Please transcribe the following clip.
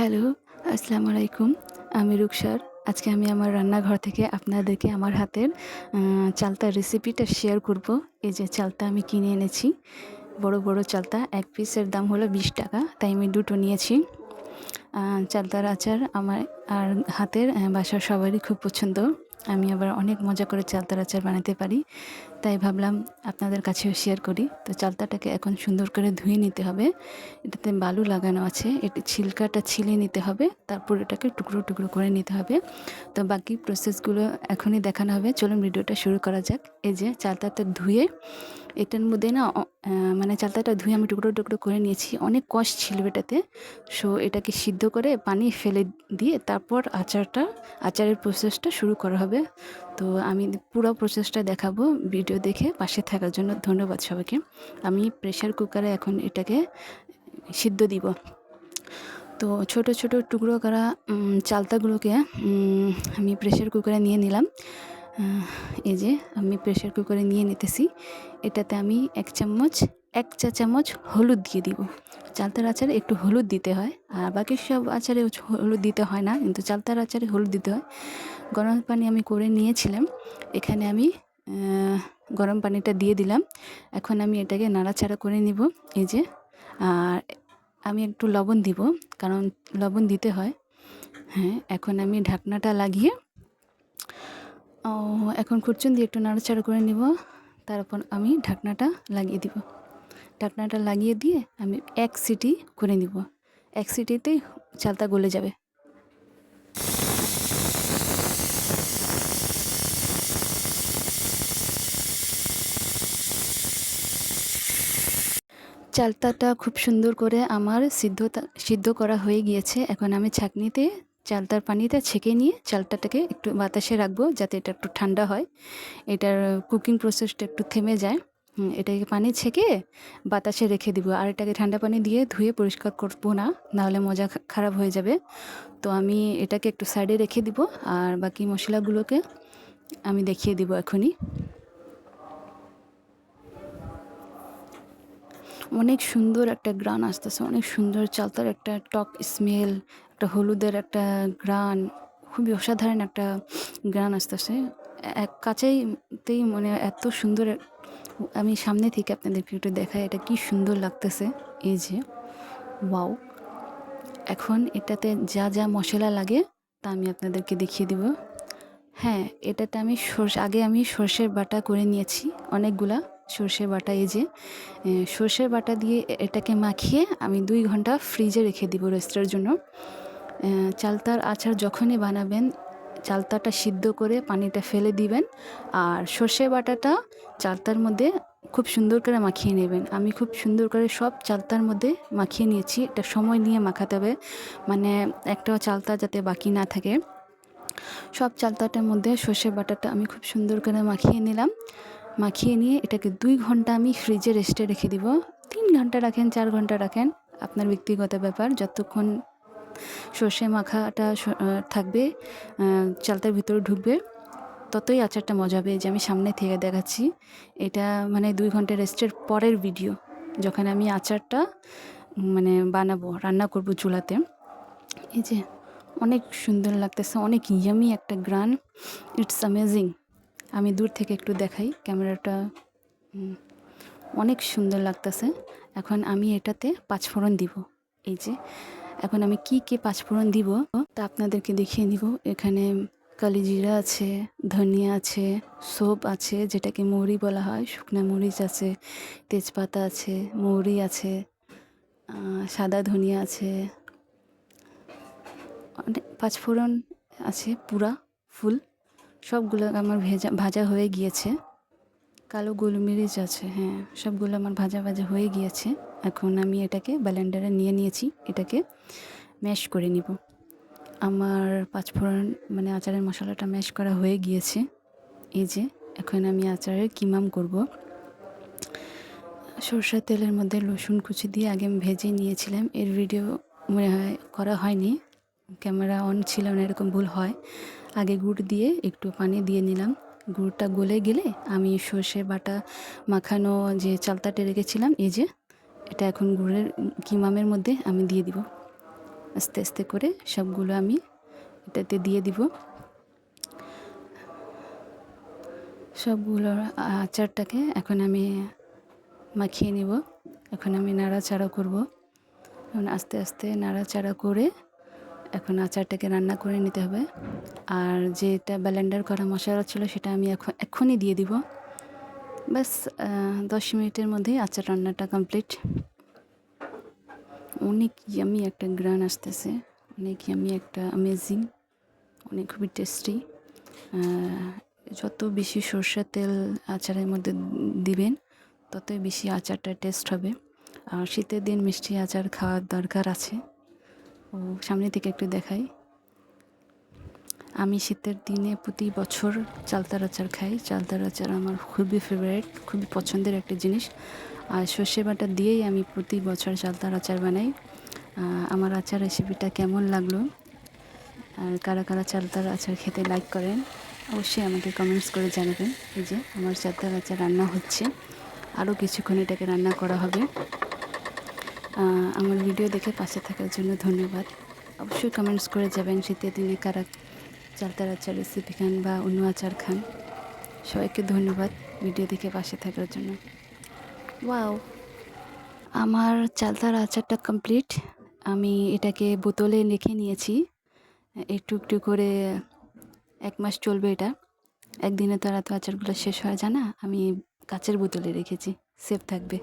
Hello, আসসালামু আলাইকুম। আমি রুকসার। আজকে আমি আমার রান্নাঘর থেকে আপনাদেরকে আমার হাতের চালতার রেসিপিটা শেয়ার করব। এই যে চালতা আমি কিনে এনেছি। বড়, বড় চালতা। ১ পিসের দাম হলো ৳২০, তাই আমি ২ টো নিয়েছি। চালতার আচার আমার আর হাতের বাসার সবারই খুব পছন্দ। আমি আবার অনেক মজা করে চালতার আচার বানাতে পারি। তাই ভাবলাম আপনাদের কাছেও শেয়ার করি। তো চালতাটাকে এখন সুন্দর করে ধুয়ে নিতে হবে। এটাতে বালু লাগানো আছে। এটি ছিলকাটা ছিলে নিতে হবে। তারপর এটাকে টুকরো, টুকরো করে নিতে হবে। তো বাকি প্রসেসগুলো এখনই দেখানো হবে। চলুন ভিডিওটা শুরু করা যাক। এই যে চালতাটা ধুয়ে এটার মধ্যে না মানে চালতাটা ধুয়ে আমি টুকরো, টুকরো করে নিয়েছি। অনেক কষ ছিল এটাতে। সো এটাকে সিদ্ধ করে পানি ফেলে দিয়ে তারপর আচারের প্রসেসটা শুরু করা হবে। তো আমি পুরো প্রসেসটা দেখাবো। ভিডিও দেখে পাশে থাকার জন্য ধন্যবাদ সবাইকে। আমি প্রেসার কুকারে এখন এটাকে সিদ্ধ দিব। তো ছোট, ছোট টুকরো করা চালতাগুলোকে আমি প্রেসার কুকারে নিয়ে নিলাম। এই যে আমি প্রেসার কুকারে নিয়ে নিতেছি। এটাতে আমি ১ চা চামচ হলুদ দিয়ে দিব। চালতার আচারে একটু হলুদ দিতে হয়। আর বাকি সব আচারে হলুদ দিতে হয় না, কিন্তু চালতার আচারে হলুদ দিতে হয়। গরম পানি আমি করে নিয়েছিলাম। এখানে আমি গরম পানিটা দিয়ে দিলাম। এখন আমি এটাকে নাড়াচাড়া করে নিব। এই যে আর আমি একটু লবণ দিব, কারণ লবণ দিতে হয়। হ্যাঁ, এখন আমি ঢাকনাটা লাগিয়ে এখন খুরচুন দিয়ে একটু নাড়াচাড়া করে নিব। তারপর আমি ঢাকনাটা লাগিয়ে দিব। ঢাকনাটা লাগিয়ে দিয়ে আমি ১ সিটি করে নিব। ১ সিটিতেই চালতা গলে যাবে। চালতাটা খুব সুন্দর করে আমার সিদ্ধ করা হয়ে গিয়েছে। এখন আমি ছাঁকনিতে চালতার পানিটা ছেঁকে নিয়ে চালতাটাকে একটু বাতাসে রাখবো, যাতে এটা একটু ঠান্ডা হয়। এটার কুকিং প্রসেসটা একটু থেমে যায়। এটাকে পানি ছেঁকে বাতাসে রেখে দিব। আর এটাকে ঠান্ডা পানি দিয়ে ধুয়ে পরিষ্কার করব না, নাহলে মজা খারাপ হয়ে যাবে। তো আমি এটাকে একটু সাইডে রেখে দিব। আর বাকি মশলাগুলোকে আমি দেখিয়ে দিব এখনই। অনেক সুন্দর একটা ঘ্রাণ আসতেছে। অনেক সুন্দর চালতার একটা টক স্মেল, একটা হলুদের একটা ঘ্রাণ। খুবই অসাধারণ একটা ঘ্রাণ আসতেছে। কাছেতেই মানে এত সুন্দর। আমি সামনে থেকে আপনাদেরকে একটু দেখাই এটা কি সুন্দর লাগতেছে। এই যে ওয়াও! এখন এটাতে যা, যা মশলা লাগে তা আমি আপনাদেরকে দেখিয়ে দিব। হ্যাঁ, এটাতে আমি আগে আমি সর্ষের বাটা করে নিয়েছি অনেকগুলা। সর্ষে বাটা এই যে সর্ষের বাটা দিয়ে এটাকে মাখিয়ে আমি ২ ঘন্টা ফ্রিজে রেখে দিব রেস্টের জন্য। চালতার আচার যখনই বানাবেন, চালতাটা সিদ্ধ করে পানিটা ফেলে দিবেন। আর সর্ষে বাটাটা চালতার মধ্যে খুব সুন্দর করে মাখিয়ে নেবেন। আমি খুব সুন্দর করে সব চালতার মধ্যে মাখিয়ে নিয়েছি। এটা সময় নিয়ে মাখাতে হবে, মানে একটাও চালতা যাতে বাকি না থাকে। সব চালতাটার মধ্যে সর্ষে বাটাটা আমি খুব সুন্দর করে মাখিয়ে নিলাম। মাখিয়ে নিয়ে এটাকে ২ ঘন্টা আমি ফ্রিজে রেস্টে রেখে দিব। ৩ ঘন্টা রাখেন, ৪ ঘন্টা রাখেন, আপনার ব্যক্তিগত ব্যাপার। যতক্ষণ সর্ষে মাখাটা থাকবে, চালতার ভিতরে ঢুকবে, ততই আচারটা মজা হবে। এই যে আমি সামনে থেকে দেখাচ্ছি। এটা মানে ২ ঘন্টা রেস্টের পরের ভিডিও। যখন আমি আচারটা মানে বানাবো, রান্না করব চুলাতে। এই যে অনেক সুন্দর লাগতেছে, অনেক ইয়াম্মি একটা ঘ্রাণ। It's amazing. আমি দূর থেকে একটু দেখাই ক্যামেরাটা। অনেক সুন্দর লাগতেছে। এখন আমি এটাতে ৫ ফোড়ন দিব। এই যে এখন আমি কি ৫ ফোড়ন দিব তা আপনাদেরকে দেখিয়ে দিব। এখানে কালিজিরা আছে, ধনিয়া আছে, সৌফ আছে যেটাকে মৌরি বলা হয়, শুকনা মরিচ আছে, তেজপাতা আছে, মৌরি আছে, সাদা ধনিয়া আছে, অনেক ৫ ফোড়ন আছে পুরা ফুল। সবগুলো আমার ভাজা হয়ে গিয়েছে। কালো গোলমরিচ আছে, হ্যাঁ, সবগুলো আমার ভাজা হয়ে গিয়েছে। এখন আমি এটাকে ব্লেন্ডারে নিয়ে নিয়েছি। এটাকে ম্যাশ করে নিব। আমার ৫ ফোড়ন মানে আচারের মশলাটা ম্যাশ করা হয়ে গিয়েছে। এই যে এখন আমি আচারের কিমাম করব। সরষের তেলের মধ্যে রসুন কুচি দিয়ে আগে আমি ভেজে নিয়েছিলাম। এর ভিডিও মনে হয় করা হয়নি, ক্যামেরা অন ছিল না, এরকম ভুল হয়। আগে গুড় দিয়ে একটু পানি দিয়ে নিলাম। গুড়টা গলে গেলে আমি সর্ষে বাটা মাখানো যে চালতাটা রেখেছিলাম, এই যে এটা এখন গুড়ের কিমামের মধ্যে আমি দিয়ে দিব। আস্তে আস্তে করে সবগুলো আমি এটাতে দিয়ে দিব। সবগুলো আচারটাকে এখন আমি মাখিয়ে নিব। এখন আমি নাড়াচাড়া করব। এখন আস্তে আস্তে নাড়াচাড়া করে এখন আচারটাকে রান্না করে নিতে হবে। আর যেটা ব্লেন্ডার করা মশলা ছিল সেটা আমি এক্ষুনি দিয়ে দিব। ব্যাস 10 মিনিটের মধ্যেই আচার রান্নাটা কমপ্লিট। অনেক ইয়ামি একটা গ্রান আসতেছে, অনেক ইয়ামি একটা অ্যামেজিং, অনেক খুবই টেস্টি। যত বেশি সরষের তেল আচারের মধ্যে দিবেন ততই বেশি আচারটা টেস্ট হবে। আর শীতের দিন মিষ্টি আচার খাওয়ার দরকার আছে। ও সামনে থেকে একটু দেখাই। আমি শীতের দিনে প্রতি বছর চালতার আচার খাই। চালতার আচার আমার খুবই ফেভারিট, খুবই পছন্দের একটা জিনিস। আর সর্ষে বাটা দিয়েই আমি প্রতি বছর চালতার আচার বানাই। আমার আচার রেসিপিটা কেমন লাগলো আর কারা কারা চালতার আচার খেতে লাইক করেন অবশ্যই আমাকে কমেন্টস করে জানাবেন। এই যে আমার চালতার আচার রান্না হচ্ছে, আরও কিছুক্ষণ এটাকে রান্না করা হবে। আমার ভিডিও দেখে পাশে থাকার জন্য ধন্যবাদ। অবশ্যই কমেন্টস করে যাবেন শীতের দিনে কারা চালতার আচার রেসিপি খান বা অন্য আচার খান। সবাইকে ধন্যবাদ ভিডিও দেখে পাশে থাকার জন্য। ওয়াও, আমার চালতার আচারটা কমপ্লিট। আমি এটাকে বোতলে রেখে নিয়েছি। একটু একটু করে 1 মাস চলবে এটা। একদিনে তো আর এত আচারগুলো শেষ হয়ে যায় না। আমি কাচের বোতলে রেখেছি, সেফ থাকবে।